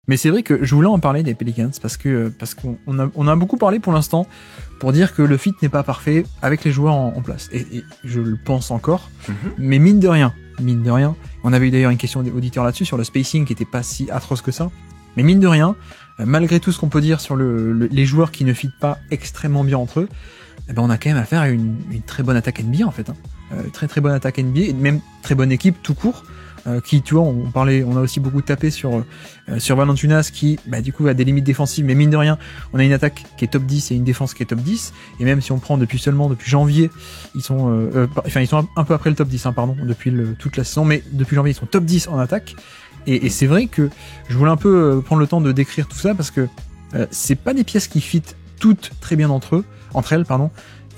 Mais c'est vrai que je voulais en parler des Pelicans parce qu'on a beaucoup parlé pour l'instant pour dire que le fit n'est pas parfait avec les joueurs en place. Et je le pense encore. Mais mine de rien, on avait eu d'ailleurs une question d'auditeur là-dessus sur le spacing qui était pas si atroce que ça. Mais mine de rien, malgré tout ce qu'on peut dire sur les joueurs qui ne fitent pas extrêmement bien entre eux, eh ben on a quand même affaire à une très bonne attaque NBA en fait. Très bonne attaque NBA et même très bonne équipe tout court. Qui, tu vois, on a aussi beaucoup tapé sur Valanciunas qui, du coup, a des limites défensives, mais mine de rien, on a une attaque qui est top 10 et une défense qui est top 10, et même si on prend depuis janvier, ils sont un peu après le top 10, depuis toute la saison, mais depuis janvier, ils sont top 10 en attaque, et c'est vrai que je voulais un peu prendre le temps de décrire tout ça, parce que c'est pas des pièces qui fit toutes très bien entre elles.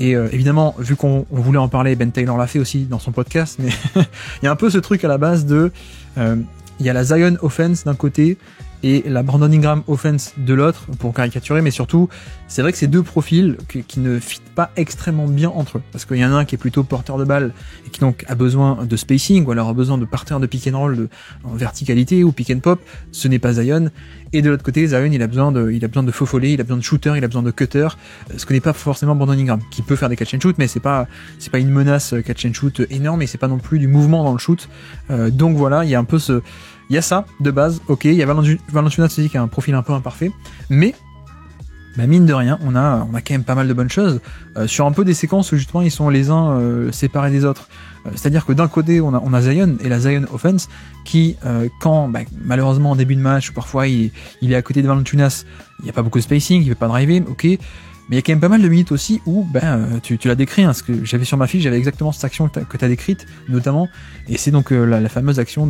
Et évidemment, vu qu'on voulait en parler, Ben Taylor l'a fait aussi dans son podcast, mais il y a un peu ce truc à la base de... il y a la Zion offense d'un côté et la Brandon Ingram offense de l'autre, pour caricaturer, mais surtout, c'est vrai que c'est deux profils qui ne fit pas extrêmement bien entre eux, parce qu'il y en a un qui est plutôt porteur de balle et qui donc a besoin de spacing, ou alors a besoin de partenaires de pick and roll en verticalité ou pick and pop, ce n'est pas Zion, et de l'autre côté, Zion, il a besoin de faux follets, il a besoin de shooter, il a besoin de cutter, ce que n'est pas forcément Brandon Ingram, qui peut faire des catch and shoot, mais c'est pas une menace catch and shoot énorme, et c'est pas non plus du mouvement dans le shoot, donc voilà, il y a un peu il y a ça, de base, ok, il y a Valanciunas aussi qui a un profil un peu imparfait, mais mine de rien, on a quand même pas mal de bonnes choses, sur un peu des séquences où justement ils sont les uns séparés des autres. C'est-à-dire que d'un côté, on a Zion et la Zion offense qui, quand malheureusement en début de match, parfois il est à côté de Valanciunas, il n'y a pas beaucoup de spacing, il ne peut pas driver, ok, mais il y a quand même pas mal de minutes aussi où tu l'as décrit, ce que j'avais sur ma fiche, j'avais exactement cette action que tu as décrite notamment, et c'est donc la fameuse action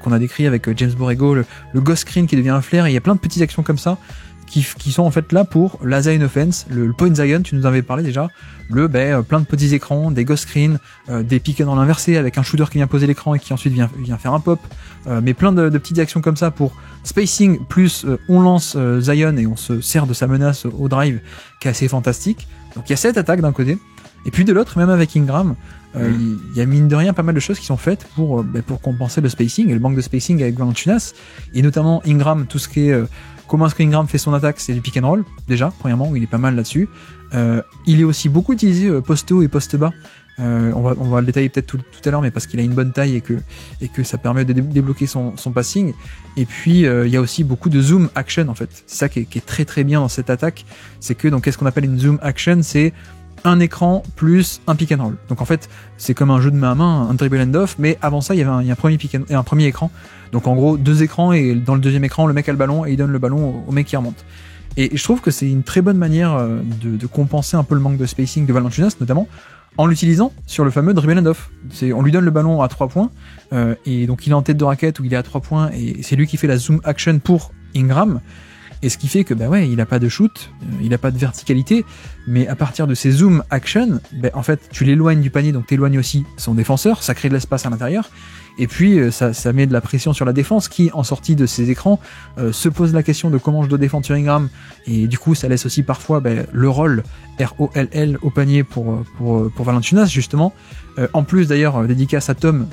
qu'on a décrit avec James Borrego, le ghost screen qui devient un flair, et il y a plein de petites actions comme ça qui sont en fait là pour la Zion offense, le point Zion, tu nous en avais parlé déjà, plein de petits écrans, des ghost screens, des pick and roll inversés avec un shooter qui vient poser l'écran et qui ensuite vient faire un pop, mais plein de petites actions comme ça pour spacing, plus on lance Zion et on se sert de sa menace au drive qui est assez fantastique. Donc il y a cette attaque d'un côté, et puis de l'autre, même avec Ingram, il y a mine de rien pas mal de choses qui sont faites pour compenser le spacing et le manque de spacing avec Valanciunas, et notamment Ingram, tout ce qui est comment est-ce que Ingram fait son attaque, c'est du pick and roll, déjà, premièrement, il est pas mal là-dessus. Il est aussi beaucoup utilisé poste haut et poste bas. On va le détailler peut-être tout à l'heure, mais parce qu'il a une bonne taille et que ça permet de débloquer son passing. Et puis, il y a aussi beaucoup de zoom action, en fait. C'est ça qui est très très bien dans cette attaque. C'est que, donc, qu'est-ce qu'on appelle une zoom action? C'est un écran plus un pick and roll. Donc en fait, c'est comme un jeu de main à main, un dribble and off, mais avant ça, il y a un premier écran. Donc en gros, deux écrans, et dans le deuxième écran, le mec a le ballon et il donne le ballon au mec qui remonte. Et je trouve que c'est une très bonne manière de compenser un peu le manque de spacing de Valanciunas, notamment en l'utilisant sur le fameux dribble and off. On lui donne le ballon à 3 points, et donc il est en tête de raquette ou il est à 3 points, et c'est lui qui fait la zoom action pour Ingram. Et ce qui fait que il a pas de shoot, il a pas de verticalité, mais à partir de ces zoom action, en fait, tu l'éloignes du panier, donc t'éloignes aussi son défenseur, ça crée de l'espace à l'intérieur, et puis ça met de la pression sur la défense qui, en sortie de ces écrans, se pose la question de comment je dois défendre sur Ingram, et du coup ça laisse aussi parfois le roll ROLL au panier pour Valanciunas justement. En plus d'ailleurs, dédicace à Tom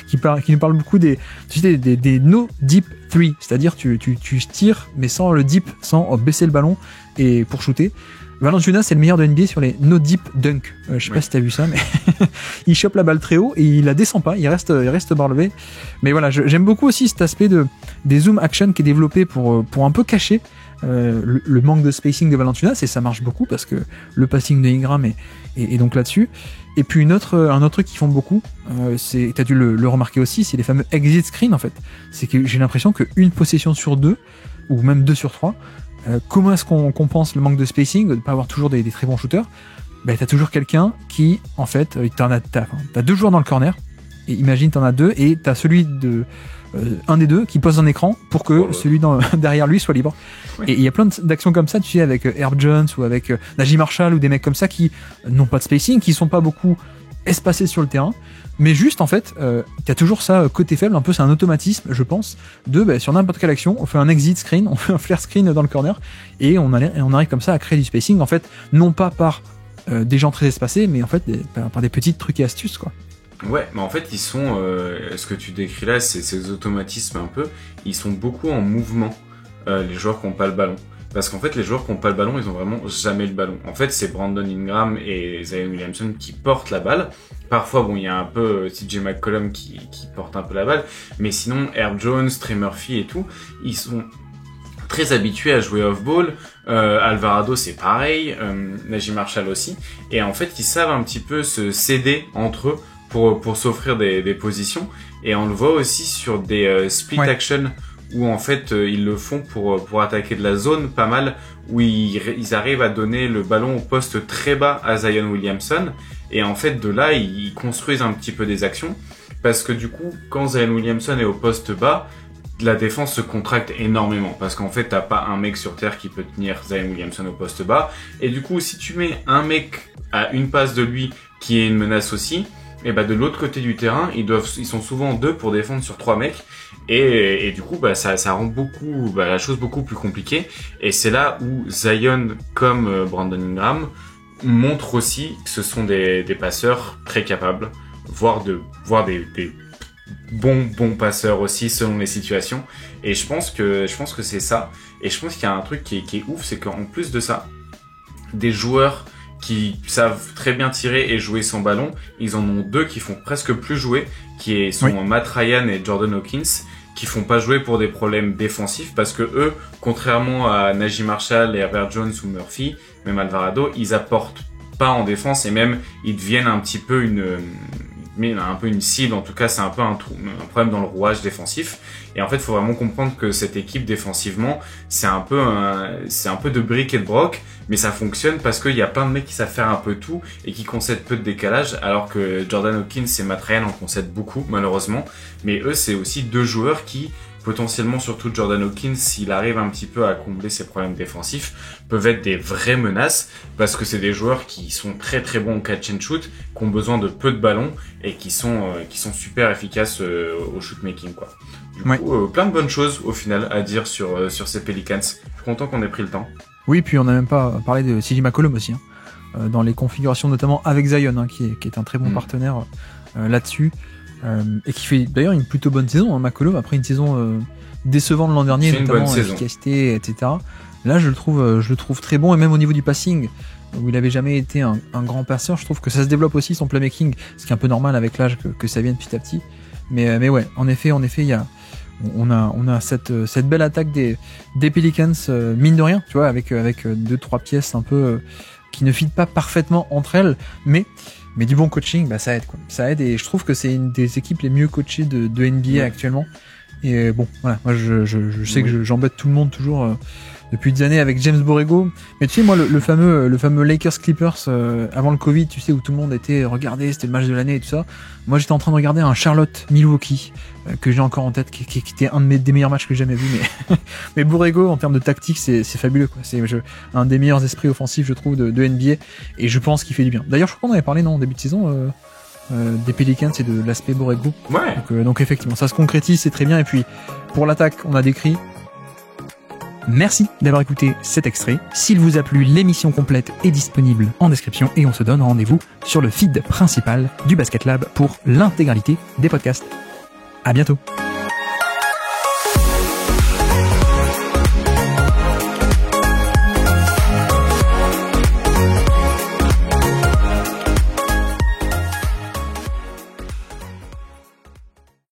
qui nous parle beaucoup des no deep 3, c'est-à-dire tu tires mais sans le deep, sans baisser le ballon et pour shooter. Valanciunas c'est le meilleur de NBA sur les no deep dunk. Je sais pas si t'as vu ça, mais il chope la balle très haut et il la descend pas, il reste barre levée. Mais voilà, j'aime beaucoup aussi cet aspect des zoom action qui est développé pour un peu cacher le manque de spacing de Valanciunas, et ça marche beaucoup parce que le passing de Ingram est donc là-dessus. Et puis un autre truc qu'ils font beaucoup, t'as dû le remarquer aussi, c'est les fameux exit screen en fait. C'est que j'ai l'impression qu'une possession sur 2, ou même 2 sur 3, comment est-ce qu'on compense le manque de spacing, de ne pas avoir toujours des très bons shooters? T'as toujours quelqu'un qui, en fait, t'as 2 joueurs dans le corner, et imagine t'en as 2, et t'as celui un des deux qui pose un écran pour que celui derrière lui soit libre. Oui. Et il y a plein d'actions comme ça, tu sais, avec Herb Jones ou avec Najee Marshall ou des mecs comme ça qui n'ont pas de spacing, qui sont pas beaucoup espacés sur le terrain, mais juste en fait, t'as toujours ça côté faible, un peu c'est un automatisme, je pense, sur n'importe quelle action, on fait un exit screen, on fait un flare screen dans le corner, et on arrive comme ça à créer du spacing, en fait, non pas par des gens très espacés, mais en fait par des petits trucs et astuces, quoi. Ouais, mais en fait, ils sont, ce que tu décris là, c'est ces automatismes un peu, ils sont beaucoup en mouvement, les joueurs qui n'ont pas le ballon. Parce qu'en fait, les joueurs qui n'ont pas le ballon, ils ont vraiment jamais le ballon. En fait, c'est Brandon Ingram et Zion Williamson qui portent la balle. Parfois, bon, il y a un peu CJ McCollum qui porte un peu la balle, mais sinon, Herb Jones, Trey Murphy et tout, ils sont très habitués à jouer off-ball. Alvarado, c'est pareil, Naji Marshall aussi. Et en fait, ils savent un petit peu se céder entre eux pour s'offrir des positions. Et on le voit aussi sur des split action où en fait ils le font pour attaquer de la zone pas mal, où ils arrivent à donner le ballon au poste très bas à Zion Williamson. Et en fait de là, ils construisent un petit peu des actions. Parce que du coup, quand Zion Williamson est au poste bas, la défense se contracte énormément parce qu'en fait t'as pas un mec sur terre qui peut tenir Zion Williamson au poste bas, et du coup si tu mets un mec à une passe de lui qui est une menace aussi, et bah de l'autre côté du terrain ils sont souvent deux pour défendre sur 3 mecs, et du coup bah ça rend beaucoup la chose beaucoup plus compliquée. Et c'est là où Zion comme Brandon Ingram montrent aussi que ce sont des passeurs très capables, voire des bons passeurs aussi selon les situations. Et je pense que c'est ça. Et je pense qu'il y a un truc qui est ouf, c'est qu'en plus de ça, des joueurs qui savent très bien tirer et jouer sans ballon, ils en ont 2 qui font presque plus jouer, sont Matt Ryan et Jordan Hawkins, qui font pas jouer pour des problèmes défensifs, parce que eux, contrairement à Naji Marshall et Herbert Jones ou Murphy, même Alvarado, ils apportent pas en défense, et même ils deviennent un petit peu une cible. En tout cas, c'est un peu un problème dans le rouage défensif. Et en fait, il faut vraiment comprendre que cette équipe défensivement, c'est un peu de brick et de broc, mais ça fonctionne parce qu'il y a plein de mecs qui savent faire un peu tout et qui concèdent peu de décalage, alors que Jordan Hawkins et Matt Ryan en concèdent beaucoup, malheureusement. Mais eux, c'est aussi 2 joueurs qui, potentiellement, surtout Jordan Hawkins, s'il arrive un petit peu à combler ses problèmes défensifs, peuvent être des vraies menaces, parce que c'est des joueurs qui sont très très bons au catch and shoot, qui ont besoin de peu de ballons et qui sont super efficaces au shoot making, quoi. Du coup, plein de bonnes choses au final à dire sur ces Pelicans. Je suis content qu'on ait pris le temps. Oui, puis on n'a même pas parlé de CJ McCollum aussi, dans les configurations, notamment avec Zion, qui est un très bon partenaire là-dessus. Et qui fait d'ailleurs une plutôt bonne saison, McCollum, après une saison décevante l'an dernier, notamment l'efficacité, etc. Là, je le trouve très bon, et même au niveau du passing, où il avait jamais été un grand passeur, je trouve que ça se développe aussi, son playmaking, ce qui est un peu normal avec l'âge que ça vienne petit à petit. Mais ouais, en effet, on a cette belle attaque des Pelicans, mine de rien, tu vois, avec 2-3 pièces un peu qui ne fit pas parfaitement entre elles, mais du bon coaching, ça aide, quoi. Ça aide, et je trouve que c'est une des équipes les mieux coachées de NBA actuellement. Et bon, voilà, moi je sais que j'embête tout le monde toujours depuis des années avec James Borrego, mais tu sais, moi le fameux Lakers Clippers avant le Covid, tu sais, où tout le monde était regardé, c'était le match de l'année et tout ça. Moi j'étais en train de regarder un Charlotte Milwaukee que j'ai encore en tête, qui était un des meilleurs matchs que j'ai jamais vu, mais Borrego en termes de tactique, c'est fabuleux, quoi. C'est un des meilleurs esprits offensifs, je trouve, de NBA, et je pense qu'il fait du bien. D'ailleurs, je crois qu'on avait parlé en début de saison des Pelicans et de l'aspect Borrego. Ouais. Donc effectivement, ça se concrétise, c'est très bien. Et puis pour l'attaque, on a décrit. Merci d'avoir écouté cet extrait. S'il vous a plu, l'émission complète est disponible en description, et on se donne rendez-vous sur le feed principal du Basket Lab pour l'intégralité des podcasts. À bientôt.